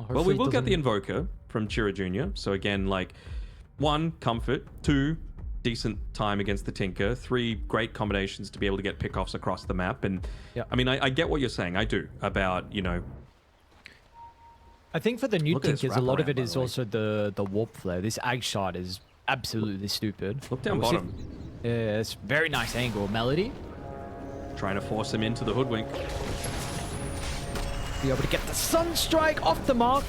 Well, we will get the Invoker from Chira Jr. So again, like, 1, comfort. 2, decent time against the Tinker. 3, great combinations to be able to get pickoffs across the map. And I mean, I get what you're saying. I do about, you know. I think for the new Tinkers, a lot of it is also the warp flare. This ag shot is absolutely stupid. Look down bottom. Yeah, it's very nice angle. Melody trying to force him into the hoodwink. Be able to get the Sunstrike off the mark.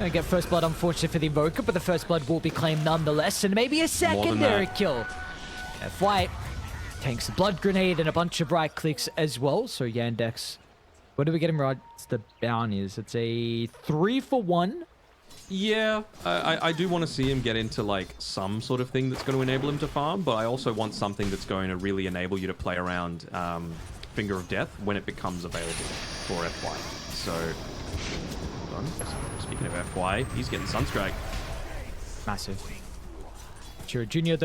And get first blood, unfortunately, for the Invoker, but the first blood will be claimed nonetheless, and maybe a secondary kill. FY tanks a blood grenade and a bunch of right clicks as well. So Yandex, what do we get him right? It's the bounties. It's a 3-for-1. Yeah, I do want to see him get into like some sort of thing that's going to enable him to farm, but I also want something that's going to really enable you to play around Finger of Death when it becomes available for FY. So, hold on. Speaking of FY, he's getting Sunstrike. Massive. Chira Jr.,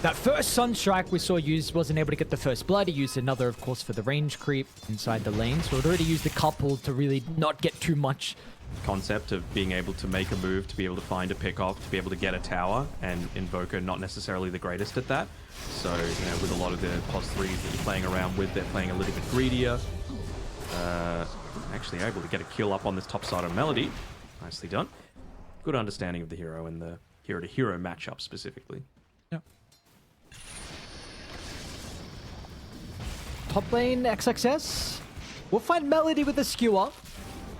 that first Sunstrike we saw used wasn't able to get the first blood. He used another, of course, for the range creep inside the lane. So he'd already used a couple to really not get too much. Concept of being able to make a move, to be able to find a pickoff, to be able to get a tower, and Invoker not necessarily the greatest at that. So, you know, with a lot of the pos 3s that you're playing around with, they're playing a little bit greedier. Actually able to get a kill up on this top side of Melody. Nicely done. Good understanding of the hero and the hero-to-hero matchup specifically. Yep. Top lane XXS. We'll find Melody with a skewer.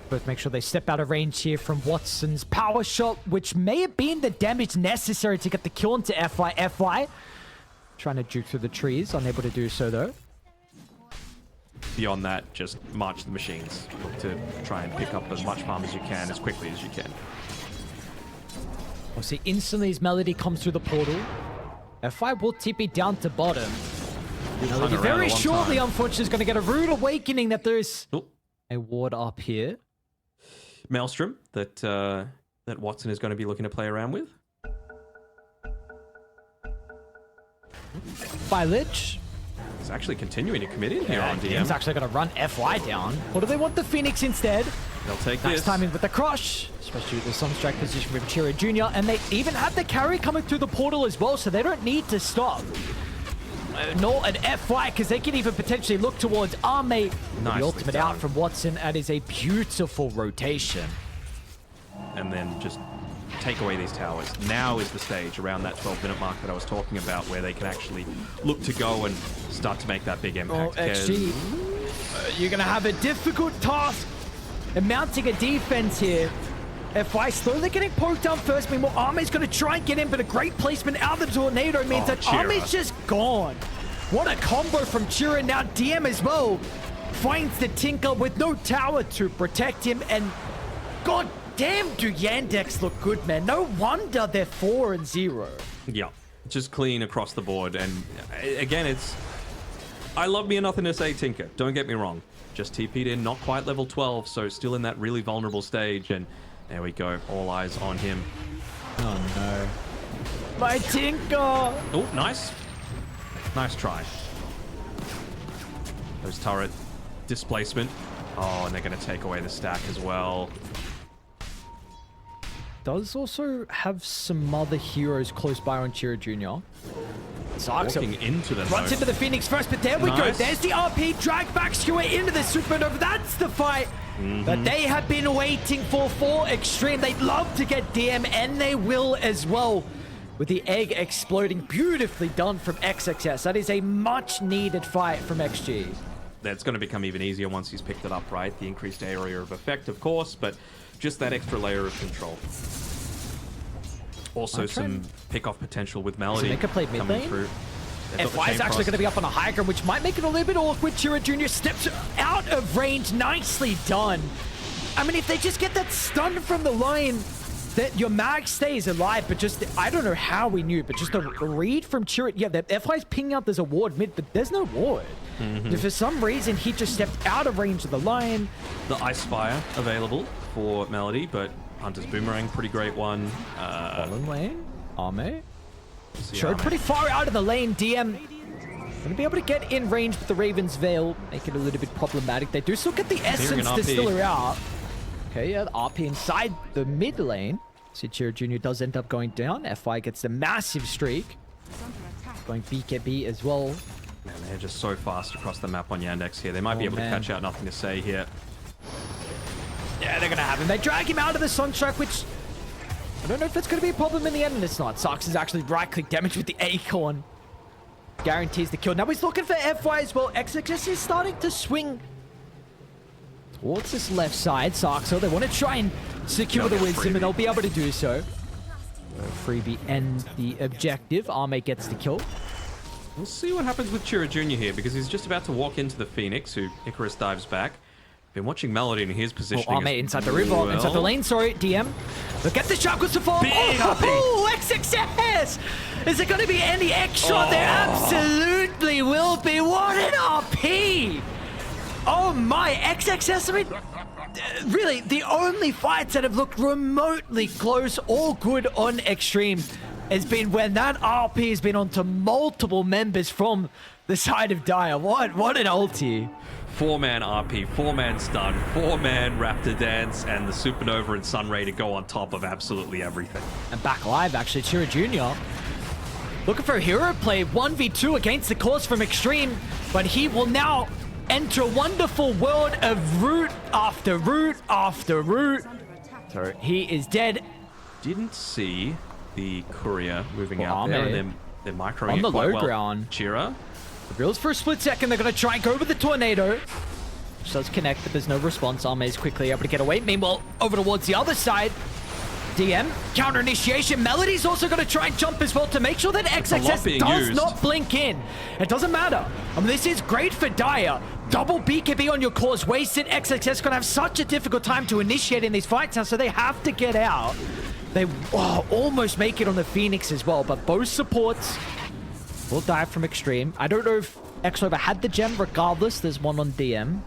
Both make sure they step out of range here from Watson's power shot, which may have been the damage necessary to get the kill into FY. FY trying to juke through the trees, unable to do so though. Beyond that, just march the machines. Look to try and pick up as much farm as you can, as quickly as you can. We'll see instantly as Melody comes through the portal. FI will TP down to bottom. Melody very shortly, unfortunately, is going to get a rude awakening that there's a ward up here. Maelstrom that Watson is going to be looking to play around with. By Lich. He's actually continuing to commit in here on DM. He's actually going to run FY down. Or do they want the Phoenix instead? They'll take nice this. Timing with the crush, especially with the Sunstrike position from Chira Jr. And they even have the carry coming through the portal as well, so they don't need to stop. Nor an FY, because they can even potentially look towards Arme. The ultimate out from Watson. That is a beautiful rotation. And then just take away these towers. Now is the stage around that 12-minute mark that I was talking about, where they can actually look to go and start to make that big impact. Oh, XG. You're going to have a difficult task in mounting a defense here. FY slowly getting poked down first. Meanwhile, Arme's going to try and get in, but a great placement out of the tornado means that Arme's just gone. What a combo from Chira. Now DM as well finds the Tinker with no tower to protect him. And god damn, do Yandex look good, man. No wonder they're 4-0. Yeah, just clean across the board. And again, I love me enough in this A Tinker. Don't get me wrong. Just TP'd in, not quite level 12, so still in that really vulnerable stage. And there we go. All eyes on him. Oh, no. My Tinker! Oh, nice. Nice try. Those turret displacement. Oh, and they're going to take away the stack as well. Does also have some other heroes close by on Chira Jr. Walking into the runs into the Phoenix first, but there we go. There's the RP, drag back skewer into the Supernova. That's the fight that they have been waiting for Xtreme. They'd love to get DM, and they will as well. With the egg exploding, beautifully done from XXS. That is a much-needed fight from XG. That's going to become even easier once he's picked it up, right? The increased area of effect, of course, but just that extra layer of control. Also, some pick-off potential with Melody. So they could play mid lane. FY is actually going to be up on a high ground, which might make it a little bit awkward. Chira Jr. steps out of range. Nicely done. I mean, if they just get that stun from the line, that your mag stays alive, but just, I don't know how we knew, but just a read from Chira. Yeah, the FY's pinging out there's a ward mid, but there's no ward. For some reason, he just stepped out of range of the line. The Ice Fire available for Melody, but Hunter's Boomerang, pretty great one. Fallen lane, Arme. Showed pretty far out of the lane. DM gonna be able to get in range with the Raven's Veil, make it a little bit problematic. They do still get the Essence Distiller out. Okay, yeah, the RP inside the mid lane. Sichiro Jr. does end up going down. FI gets the massive streak. Going BKB as well. Man, they're just so fast across the map on Yandex here. They might be able to catch out. Nothing to say here. Yeah, they're going to have him. They drag him out of the Sunstrike, which I don't know if it's going to be a problem in the end, and it's not. Sarks is actually right-click damage with the Acorn. Guarantees the kill. Now he's looking for FY as well. XXS is starting to swing towards this left side. Sarks, they want to try and secure the Wisdom, and they'll be able to do so. Freebie end the objective. Arme gets the kill. We'll see what happens with Chira Jr. here, because he's just about to walk into the Phoenix, who Icarus dives back. Been watching Melody in his positioning. Arme inside the river, inside the lane, sorry, DM. Look at the Shackles to fall. Oh, XXS! Is there going to be any extra? There absolutely will be. What an RP! Oh my, XXS, I mean, really, the only fights that have looked remotely close or good on Xtreme has been when that RP has been onto multiple members from the side of Dire. What an ulti. 4-man RP, 4-man stun, 4-man Raptor Dance, and the Supernova and Sunray to go on top of absolutely everything. And back live, actually, Chira Jr. looking for a hero play, 1v2 against the course from Xtreme, but he will now enter a wonderful world of route after route after route. So he is dead. Didn't see the courier moving out there, and they're microing on the quite low well. ground. Chira. The Reels for a split second. They're going to try and go with the Tornado. Which does connect, but there's no response. Arme is quickly able to get away. Meanwhile, over towards the other side, DM, counter initiation. Melody's also going to try and jump as well to make sure that XXS does not blink in. It doesn't matter. I mean, this is great for Dire. Double BKB on your cores wasted. XXS going to have such a difficult time to initiate in these fights now, so they have to get out. They almost make it on the Phoenix as well, but both supports will die from Xtreme. I don't know if Xover had the gem. Regardless, there's one on DM.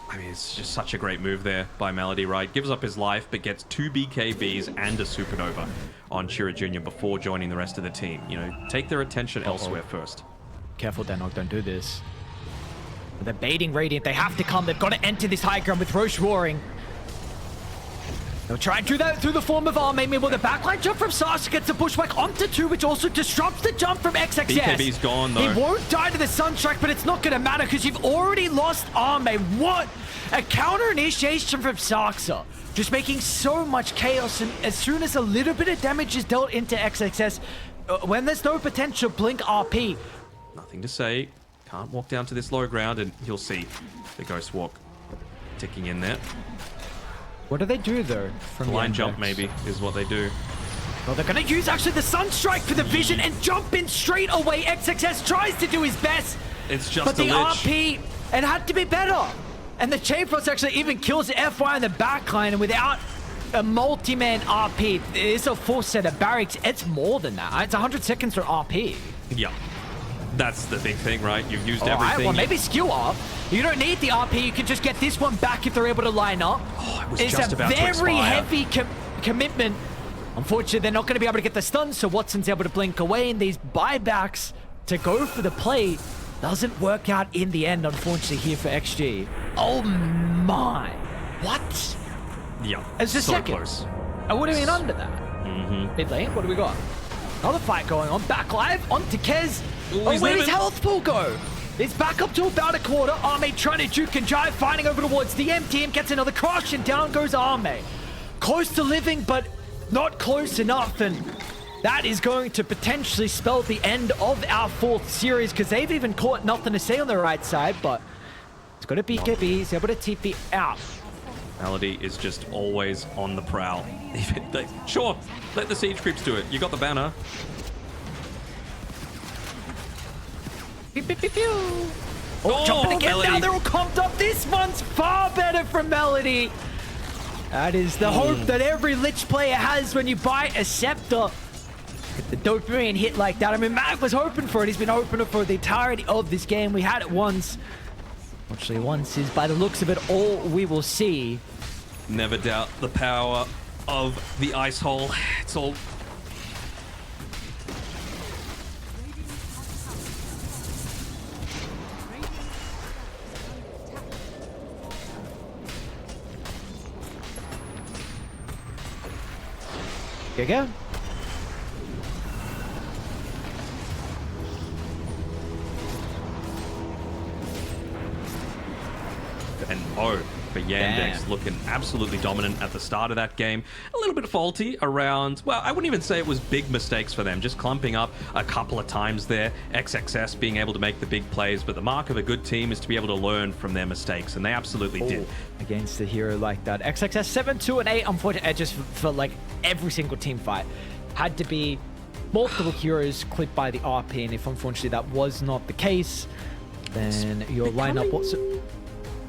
I mean, it's just such a great move there by Melody, right? Gives up his life, but gets 2 BKBs and a Supernova on Chira Jr. before joining the rest of the team. You know, take their attention elsewhere first. Careful, Danog, don't do this. They're baiting Radiant. They have to come. They've got to enter this high ground with Roche roaring. They'll try and do that through the form of Arme. Meanwhile, the backline jump from Sasha gets a pushback onto 2, which also disrupts the jump from XXS. BKB's gone, though. He won't die to the Sunstrike, but it's not going to matter because you've already lost Arme. What? A counter initiation from Saksa. Just making so much chaos, and as soon as a little bit of damage is dealt into XXS, when there's no potential blink RP. Nothing to say. Can't walk down to this low ground, and you'll see the Ghost Walk ticking in there. What do they do, though? From Line jump, maybe, is what they do. Well, they're going to use, actually, the Sunstrike for the vision and jump in straight away. XXS tries to do his best. It's just but the RP, it had to be better. And the Chain Frost actually even kills the FY in the backline, and without a multi-man RP, it's a full set of barracks. It's more than that. It's 100 seconds for RP. Yeah. That's the big thing, right? You've used everything. Right, well, maybe skew off. You don't need the RP. You can just get this one back if they're able to line up. Oh, it was it's just about to expire. It's a very heavy commitment. Unfortunately, they're not going to be able to get the stun, so Watson's able to blink away, and these buybacks to go for the play doesn't work out in the end, unfortunately, here for XG. Oh my. What? Yeah, it's a so second. Close. I would have been under that. Mid lane, what do we got? Another fight going on. Back live onto Kez. Oh, where does health pool go? It's back up to about a quarter. Arme trying to juke and jive, fighting over towards the MTM, gets another crush, and down goes Arme. Close to living, but not close enough, and that is going to potentially spell the end of our 4th series, because they've even caught nothing to say on the right side, but it's got a BKB, he's able to TP out. Melody is just always on the prowl. Sure, let the siege creeps do it. You got the banner. Pew, pew, pew, pew. Oh, jumping again. Melody. Now they're all comped up. This one's far better from Melody. That is the hope that every Lich player has when you buy a Scepter. Get the dopamine hit like that. I mean, Mac was hoping for it. He's been hoping for the entirety of this game. We had it once. Actually, once is, by the looks of it, all we will see. Never doubt the power of the Ice Hole. It's all... Giga. And for Yandex, looking absolutely dominant at the start of that game. A little bit faulty around, well, I wouldn't even say it was big mistakes for them, just clumping up a couple of times there. XXS being able to make the big plays, but the mark of a good team is to be able to learn from their mistakes, and they absolutely did. Against a hero like that. XXS 7, 2, and 8 unfortunate edges for like every single team fight. Had to be multiple heroes clipped by the RP, and if unfortunately that was not the case, then your lineup...